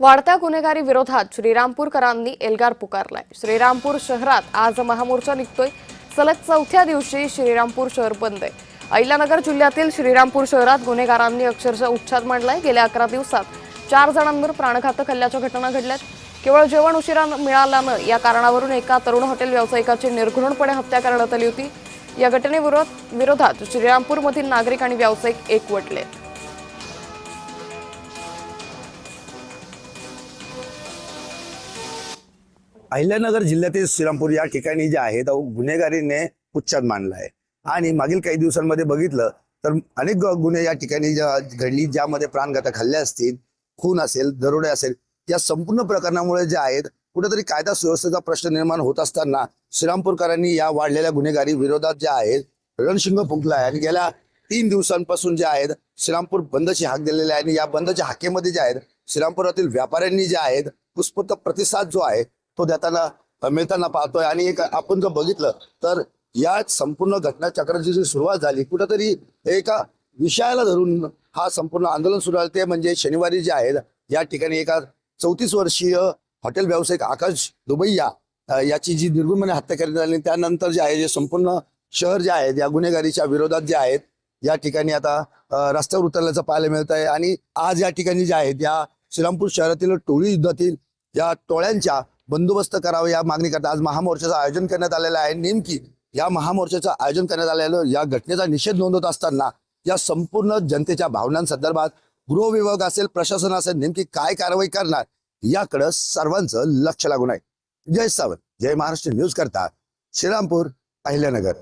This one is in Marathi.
वाढत्या गुन्हेगारी विरोधात श्रीरामपूरकरांनी एल्गार पुकारलाय। श्रीरामपूर शहरात आज महामोर्चा निघतोय। सलग चौथ्या दिवशी श्रीरामपूर शहर बंद आहे। अहिल्यानगर जिल्ह्यातील श्रीरामपूर शहरात गुन्हेगारांनी अक्षरशः उच्छाद मांडलाय। गेल्या 11 दिवसात 4 जणांवर प्राणघातक हल्ल्याच्या घटना घडल्यात। केवळ जेवण उशिरा मिळाल्यानं या कारणावरून एका तरुण हॉटेल व्यावसायिकाची निर्घृणपणे हत्या करण्यात आली होती। या घटनेविरोधात श्रीरामपूरमधील नागरिक आणि व्यावसायिक एकवटलेत। अहिल्यानगर जिल्ह्यातील श्रीरामपूर या ठिकाणी जे आहे गुन्हेगारीने उच्छाद मांडला आहे आणि मागील काही दिवसांमध्ये बघितलं तर अनेक गुन्हे या ठिकाणी घडली, ज्यामध्ये प्राणघातक हल्ले असतील, खून असेल, दरोडे असेल, या संपूर्ण प्रकरणामुळे जे आहेत कुठेतरी कायदा सुव्यवस्थेचा प्रश्न निर्माण होत असताना श्रीरामपूरकरांनी या वाढलेल्या गुन्हेगारी विरोधात जे आहेत रणशिंग फुंकला आहे आणि गेल्या 3 दिवसांपासून जे आहेत श्रीरामपूर बंदची हाक दिलेली आहे। आणि या बंदच्या हाकेमध्ये जे आहेत श्रीरामपुरातील व्यापाऱ्यांनी जे आहेत उत्स्फूर्त प्रतिसाद जो आहे तो देताना मिळताना पाहतोय। आणि एक आपण जर बघितलं तर या संपूर्ण घटनाचक्राची जी सुरुवात झाली कुठेतरी एका विषयाला धरून हा संपूर्ण आंदोलन सुरू झाले, ते म्हणजे शनिवारी जे आहेत या ठिकाणी एका 34 वर्षीय हॉटेल व्यावसायिक आकाश दुबैया याची जी निर्घृणपणे हत्या करण्यात आली। त्यानंतर जे आहे जे संपूर्ण शहर जे आहे या गुन्हेगारीच्या विरोधात जे आहेत या ठिकाणी आता रस्त्यावर उतरल्याचं पाहायला मिळत आहे। आणि आज या ठिकाणी जे आहेत या श्रीरामपूर शहरातील टोळी युद्धातील या टोळ्यांच्या बंदोबस्त करावा या मागणीकरता आज महामोर्चाचं आयोजन करण्यात आलेलं आहे। नेमकी या महामोर्चाचं आयोजन करण्यात आलेलं या घटनेचा निषेध नोंदवत असताना या संपूर्ण जनतेच्या भावनांसंदर्भात गृह विभाग असेल, प्रशासन असेल, नेमकी काय कारवाई करणार याकडे सर्वांचं लक्ष लागून आहे। जय सावंत, जय महाराष्ट्र न्यूज करता श्रीरामपूर, अहिल्यानगर।